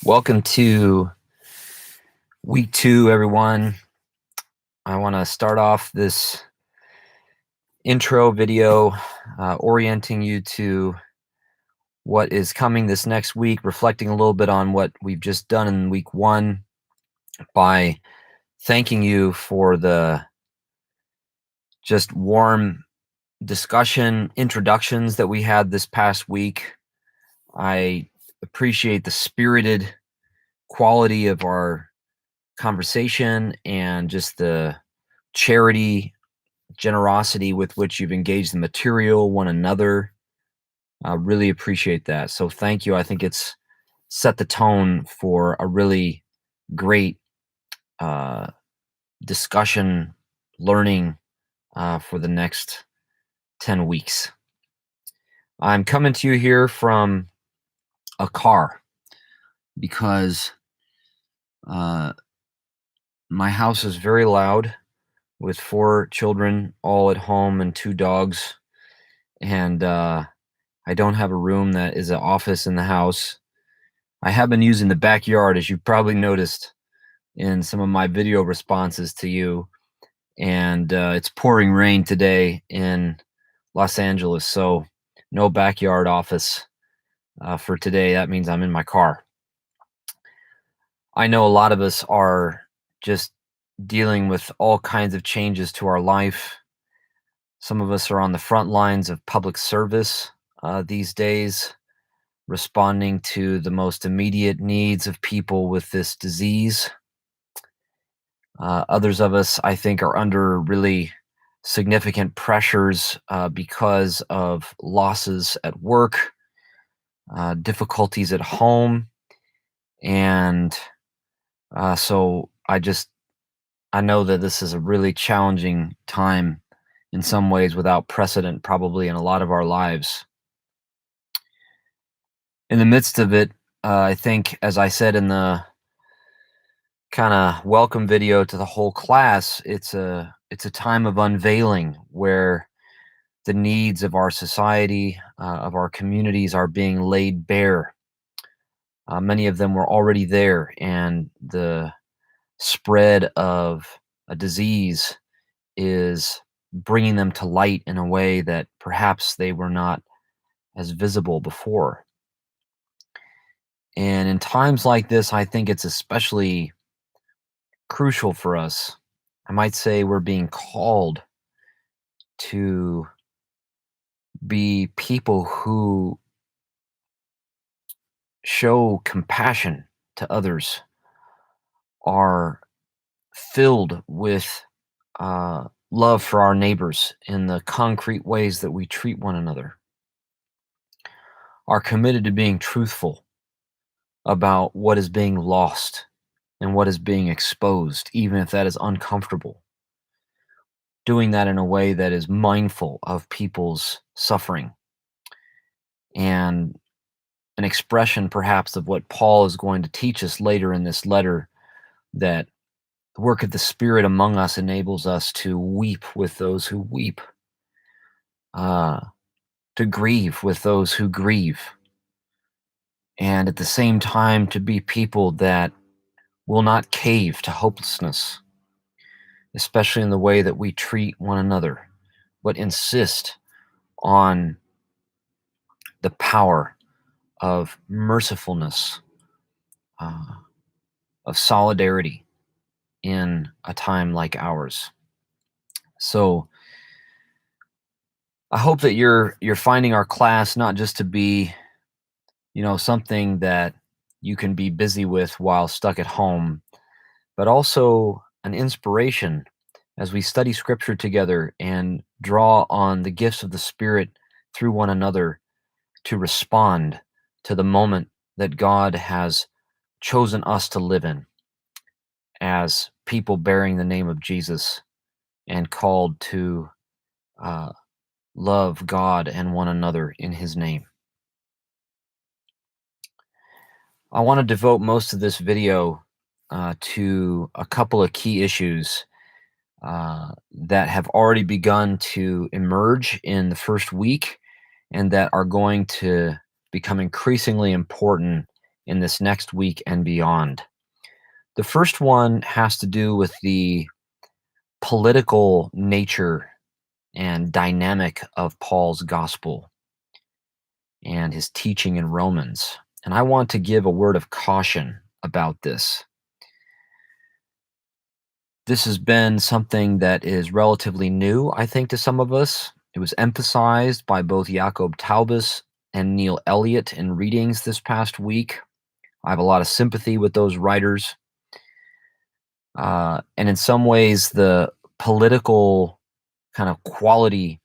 Welcome to week 2, everyone. I want to start off this intro video orienting you to what is coming this next week, reflecting a little bit on what we've just done in week 1 by thanking you for the just warm discussion introductions that we had this past week. I appreciate the spirited quality of our conversation and just the charity, generosity with which you've engaged the material, one another. I really appreciate that. So thank you. I think it's set the tone for a really great uh, discussion, learning for the next 10 weeks. I'm coming to you here from a car because my house is very loud with 4 children all at home and 2 dogs. And I don't have a room that is an office in the house. I have been using the backyard, as you've probably noticed in some of my video responses to you. And it's pouring rain today in Los Angeles, so no backyard office for today. That means I'm in my car. I know a lot of us are just dealing with all kinds of changes to our life. Some of us are on the front lines of public service these days, responding to the most immediate needs of people with this disease. Others of us, I think, are under really significant pressures because of losses at work, difficulties at home, and so I know that this is a really challenging time in some ways, without precedent, probably in a lot of our lives. In the midst of it, I think, as I said in the kind of welcome video to the whole class, it's a time of unveiling where the needs of our society, of our communities, are being laid bare. Many of them were already there, and the spread of a disease is bringing them to light in a way that perhaps they were not as visible before. And in times like this, I think it's especially crucial for us. I might say we're being called to be people who show compassion to others, are filled with love for our neighbors in the concrete ways that we treat one another, are committed to being truthful about what is being lost and what is being exposed, even if that is uncomfortable. Doing that in a way that is mindful of people's suffering, and an expression perhaps of what Paul is going to teach us later in this letter, that the work of the Spirit among us enables us to weep with those who weep, to grieve with those who grieve, and at the same time to be people that will not cave to hopelessness, especially in the way that we treat one another, but insist on the power of mercifulness, of solidarity in a time like ours. So I hope that you're finding our class not just to be, something that you can be busy with while stuck at home, but also an inspiration as we study scripture together and draw on the gifts of the Spirit through one another to respond to the moment that God has chosen us to live in as people bearing the name of Jesus and called to love God and one another in his name. I want to devote most of this video to a couple of key issues that have already begun to emerge in the first week and that are going to become increasingly important in this next week and beyond. The first one has to do with the political nature and dynamic of Paul's gospel and his teaching in Romans. And I want to give a word of caution about this. This has been something that is relatively new, I think, to some of us. It was emphasized by both Jacob Taubes and Neil Elliott in readings this past week. I have a lot of sympathy with those writers. And in some ways, the political kind of quality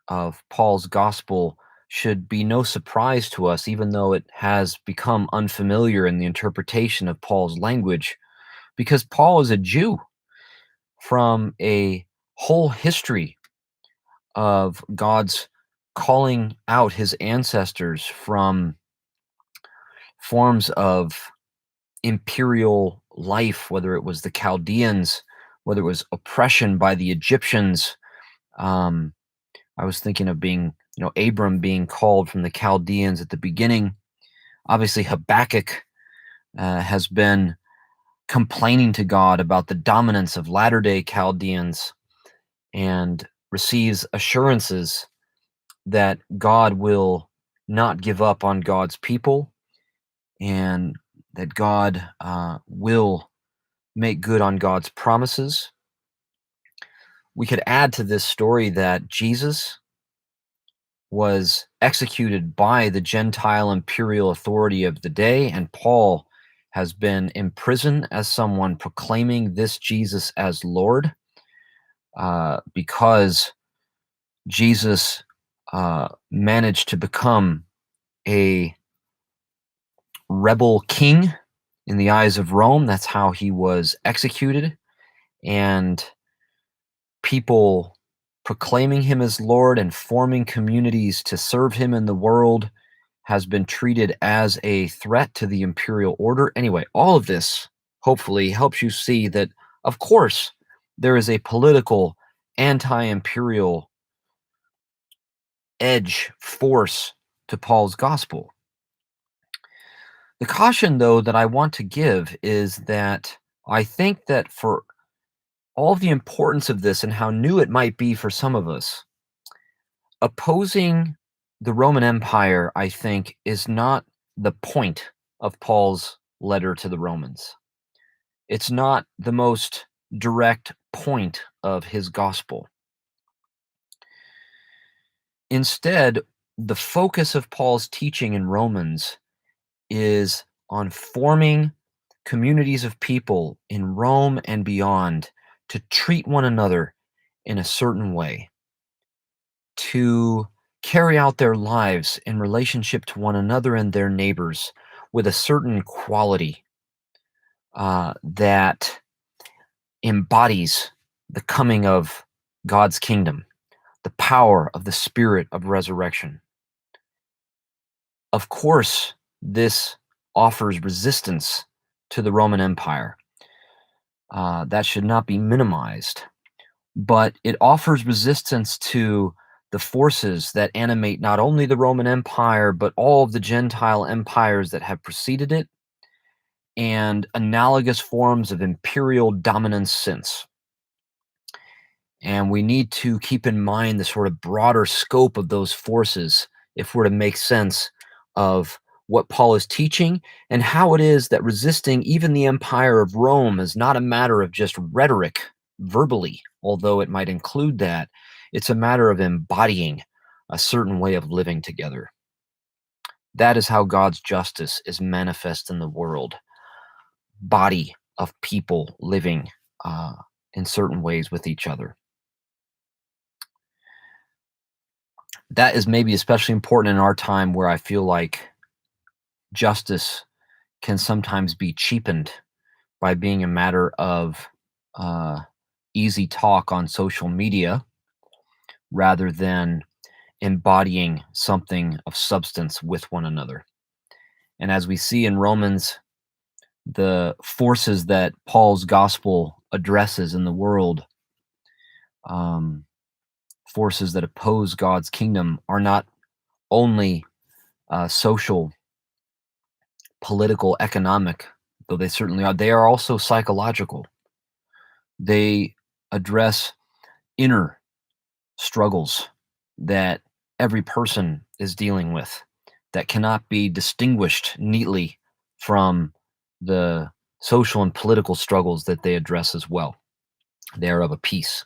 of Paul's gospel should be no surprise to us, even though it has become unfamiliar in the interpretation of Paul's language, because Paul is a Jew from a whole history of God's calling out his ancestors from forms of imperial life, whether it was the Chaldeans, whether it was oppression by the Egyptians. Um, I was thinking of Abram being called from the Chaldeans at the beginning. Obviously, Habakkuk has been complaining to God about the dominance of latter day Chaldeans and receives assurances that God will not give up on God's people and that God will make good on God's promises. We could add to this story that Jesus was executed by the Gentile imperial authority of the day, and Paul has been imprisoned as someone proclaiming this Jesus as Lord because Jesus managed to become a rebel king in the eyes of Rome. That's how he was executed. And people proclaiming him as Lord and forming communities to serve him in the world has been treated as a threat to the imperial order. Anyway, all of this hopefully helps you see that, of course, there is a political, anti-imperial edge force to Paul's gospel. The caution, though, that I want to give is that I think that for all of the importance of this and how new it might be for some of us, opposing the Roman Empire, I think, is not the point of Paul's letter to the Romans. It's not the most direct point of his gospel. Instead, the focus of Paul's teaching in Romans is on forming communities of people in Rome and beyond to treat one another in a certain way, to carry out their lives in relationship to one another and their neighbors with a certain quality that embodies the coming of God's kingdom, the power of the Spirit of resurrection. Of course, this offers resistance to the Roman Empire. That should not be minimized, but it offers resistance to the forces that animate not only the Roman Empire, but all of the Gentile empires that have preceded it, and analogous forms of imperial dominance since. And we need to keep in mind the sort of broader scope of those forces if we're to make sense of what Paul is teaching and how it is that resisting even the empire of Rome is not a matter of just rhetoric verbally, although it might include that. It's a matter of embodying a certain way of living together. That is how God's justice is manifest in the world. Body of people living in certain ways with each other. That is maybe especially important in our time where I feel like justice can sometimes be cheapened by being a matter of easy talk on social media rather than embodying something of substance with one another. And as we see in Romans, the forces that Paul's gospel addresses in the world, forces that oppose God's kingdom, are not only social, political, economic, though they certainly are, they are also psychological. They address inner struggles that every person is dealing with that cannot be distinguished neatly from the social and political struggles that they address as well. They are of a piece.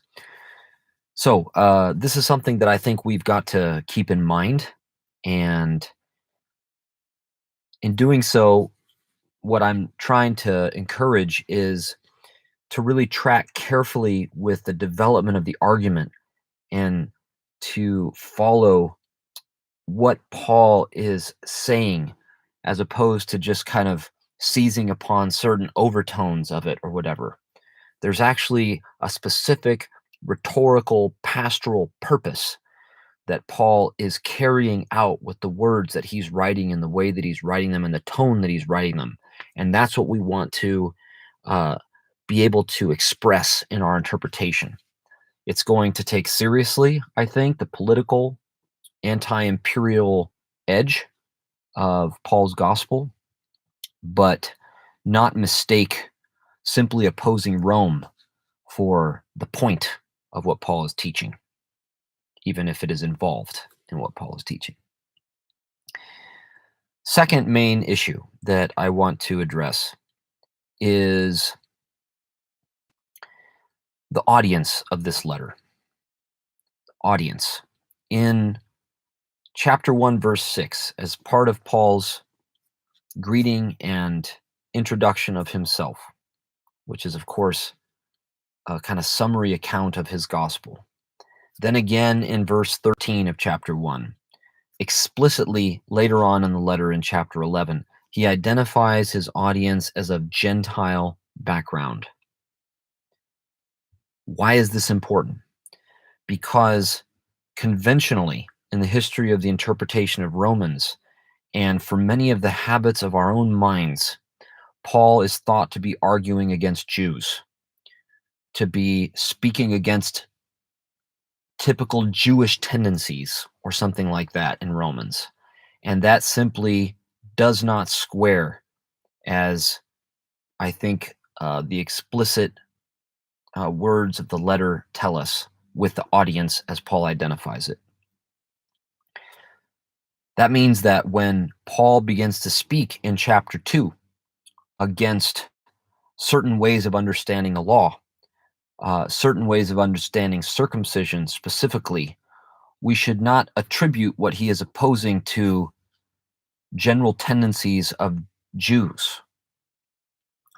So, this is something that I think we've got to keep in mind. And in doing so, what I'm trying to encourage is to really track carefully with the development of the argument and to follow what Paul is saying as opposed to just kind of seizing upon certain overtones of it or whatever. There's actually a specific rhetorical pastoral purpose that Paul is carrying out with the words that he's writing and the way that he's writing them and the tone that he's writing them. And that's what we want to uh, be able to express in our interpretation. It's going to take seriously, I think, the political, anti imperial edge of Paul's gospel, but not mistake simply opposing Rome for the point of what Paul is teaching, even if it is involved in what Paul is teaching. Second main issue that I want to address is the audience of this letter. Audience. In chapter 1, verse 6, as part of Paul's greeting and introduction of himself, which is, of course, a kind of summary account of his gospel. Then again in verse 13 of chapter 1, explicitly later on in the letter in chapter 11, he identifies his audience as of Gentile background. Why is this important? Because conventionally, in the history of the interpretation of Romans, and for many of the habits of our own minds, Paul is thought to be arguing against Jews, to be speaking against typical Jewish tendencies or something like that in Romans. And that simply does not square, as I think the explicit words of the letter tell us, with the audience as Paul identifies it. That means that when Paul begins to speak in chapter 2 against certain ways of understanding the law, certain ways of understanding circumcision specifically, we should not attribute what he is opposing to general tendencies of Jews.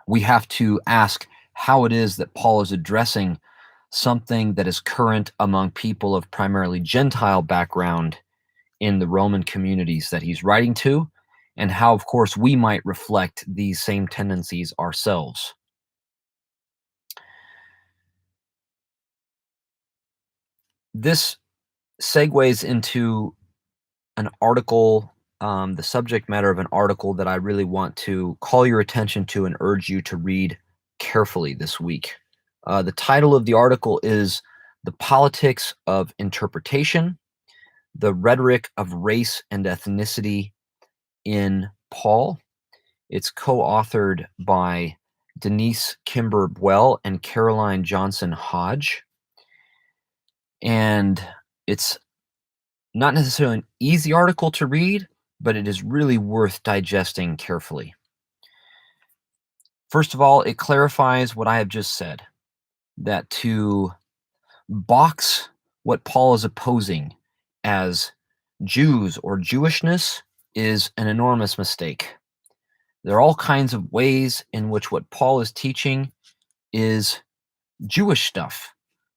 We have to ask how it is that Paul is addressing something that is current among people of primarily Gentile background in the Roman communities that he's writing to, and how, of course, we might reflect these same tendencies ourselves. This segues into an article, the subject matter of an article that I really want to call your attention to and urge you to read carefully this week. The title of the article is "The Politics of Interpretation, the Rhetoric of Race and Ethnicity in Paul." It's co-authored by Denise Kimber Buell and Caroline Johnson Hodge. And it's not necessarily an easy article to read, but it is really worth digesting carefully. First of all, it clarifies what I have just said, that to box what Paul is opposing as Jews or Jewishness is an enormous mistake. There are all kinds of ways in which what Paul is teaching is Jewish stuff.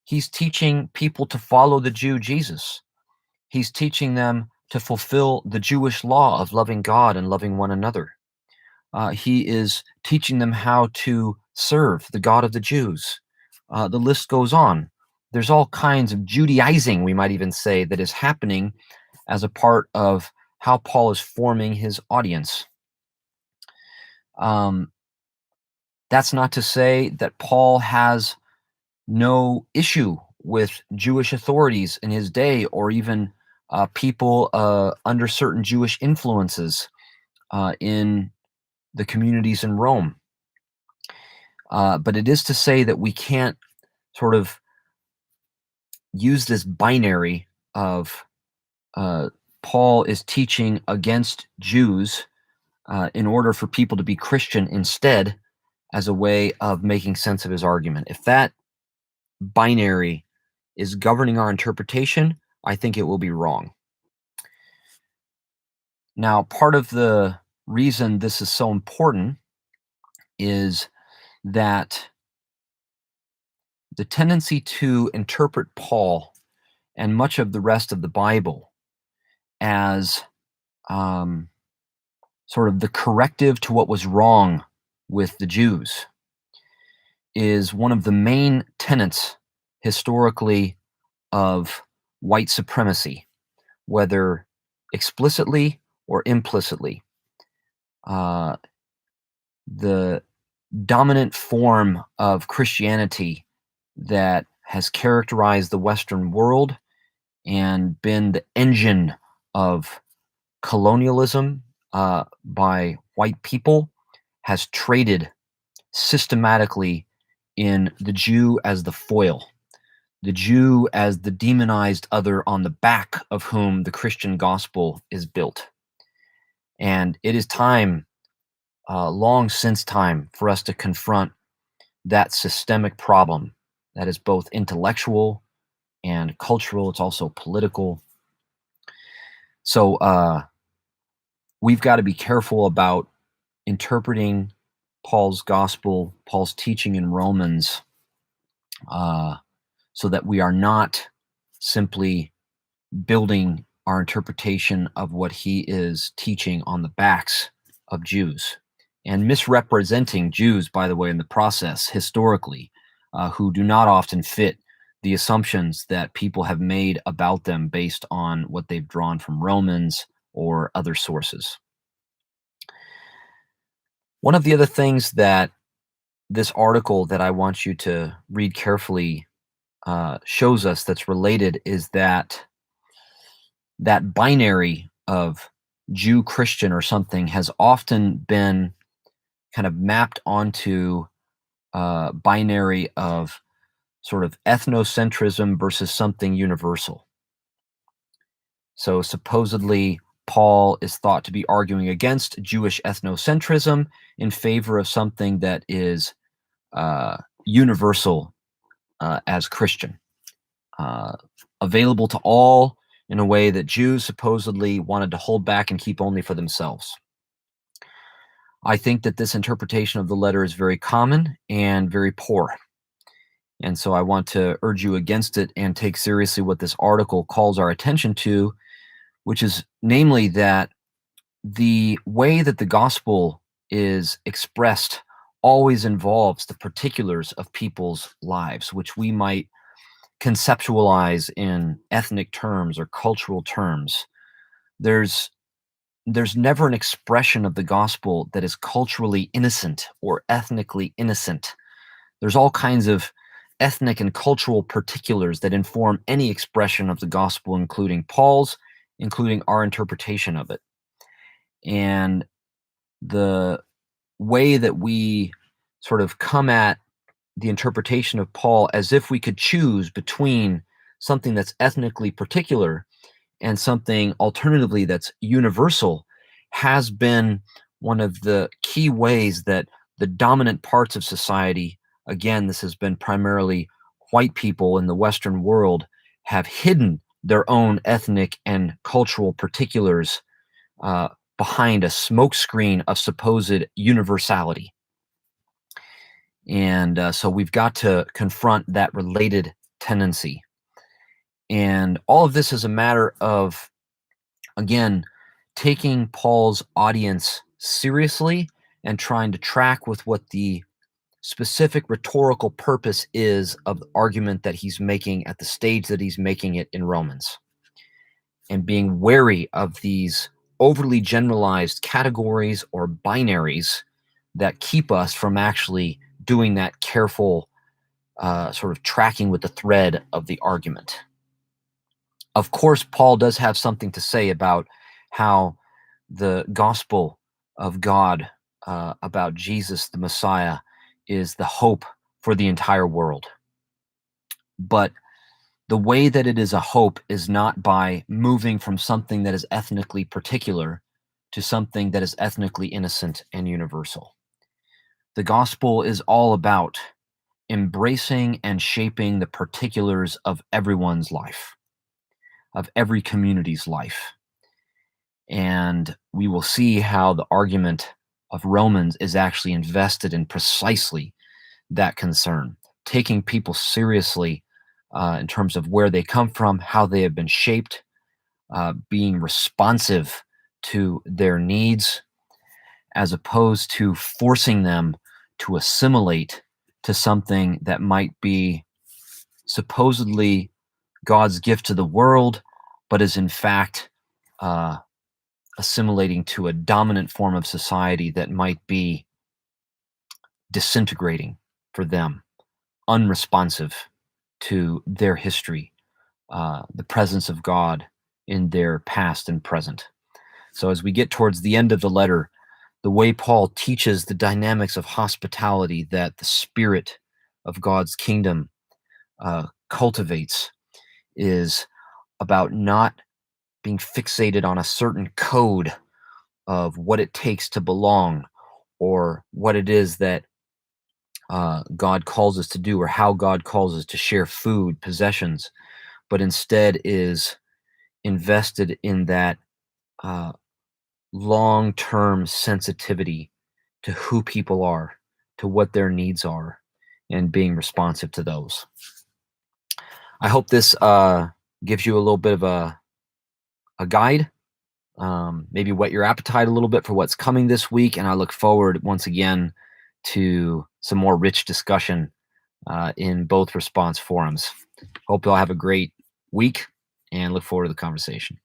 He's teaching people to follow the Jew Jesus. He's teaching them to fulfill the Jewish law of loving God and loving one another. He is teaching them how to serve the God of the Jews. The list goes on. There's all kinds of Judaizing, we might even say, that is happening as a part of how Paul is forming his audience. That's not to say that Paul has no issue with Jewish authorities in his day, or even people under certain Jewish influences in the communities in Rome. But it is to say that we can't sort of use this binary of Paul is teaching against Jews in order for people to be Christian instead, as a way of making sense of his argument. If that binary is governing our interpretation, I think it will be wrong. Now, part of the reason this is so important is that the tendency to interpret Paul and much of the rest of the Bible as sort of the corrective to what was wrong with the Jews is one of the main tenets historically of white supremacy, whether explicitly or implicitly. The dominant form of Christianity that has characterized the Western world and been the engine of colonialism by white people has traded systematically in the Jew as the foil, the Jew as the demonized other on the back of whom the Christian gospel is built. And it is time, long since time, for us to confront that systemic problem that is both intellectual and cultural. It's also political. So we've got to be careful about interpreting Paul's gospel, Paul's teaching in Romans, so that we are not simply building our interpretation of what he is teaching on the backs of Jews and misrepresenting Jews, by the way, in the process historically, who do not often fit the assumptions that people have made about them based on what they've drawn from Romans or other sources. One of the other things that this article that I want you to read carefully shows us that's related is that binary of Jew, Christian, or something has often been kind of mapped onto a binary of sort of ethnocentrism versus something universal. So supposedly Paul is thought to be arguing against Jewish ethnocentrism in favor of something that is universal as Christian, available to all in a way that Jews supposedly wanted to hold back and keep only for themselves. I think that this interpretation of the letter is very common and very poor. And so I want to urge you against it and take seriously what this article calls our attention to, which is namely that the way that the gospel is expressed always involves the particulars of people's lives, which we might conceptualize in ethnic terms or cultural terms. There's never an expression of the gospel that is culturally innocent or ethnically innocent. There's all kinds of ethnic and cultural particulars that inform any expression of the gospel, including Paul's, including our interpretation of it. And the way that we sort of come at the interpretation of Paul as if we could choose between something that's ethnically particular and something alternatively that's universal has been one of the key ways that the dominant parts of society, again, this has been primarily white people in the Western world, have hidden their own ethnic and cultural particulars behind a smokescreen of supposed universality. And so we've got to confront that related tendency. And all of this is a matter of, again, taking Paul's audience seriously and trying to track with what the specific rhetorical purpose is of the argument that he's making at the stage that he's making it in Romans. And being wary of these overly generalized categories or binaries that keep us from actually doing that careful sort of tracking with the thread of the argument. Of course, Paul does have something to say about how the gospel of God about Jesus, the Messiah, is the hope for the entire world. But the way that it is a hope is not by moving from something that is ethnically particular to something that is ethnically innocent and universal. The gospel is all about embracing and shaping the particulars of everyone's life, of every community's life. And we will see how the argument of Romans is actually invested in precisely that concern, taking people seriously in terms of where they come from, how they have been shaped, being responsive to their needs, as opposed to forcing them to assimilate to something that might be supposedly God's gift to the world, but is in fact assimilating to a dominant form of society that might be disintegrating for them, unresponsive to their history, the presence of God in their past and present. So as we get towards the end of the letter, the way Paul teaches the dynamics of hospitality that the spirit of God's kingdom cultivates is about not being fixated on a certain code of what it takes to belong, or what it is that God calls us to do, or how God calls us to share food, possessions, but instead is invested in that long-term sensitivity to who people are, to what their needs are, and being responsive to those. I hope this gives you a little bit of a guide, maybe whet your appetite a little bit for what's coming this week, and I look forward once again to some more rich discussion in both response forums. Hope you all have a great week and look forward to the conversation.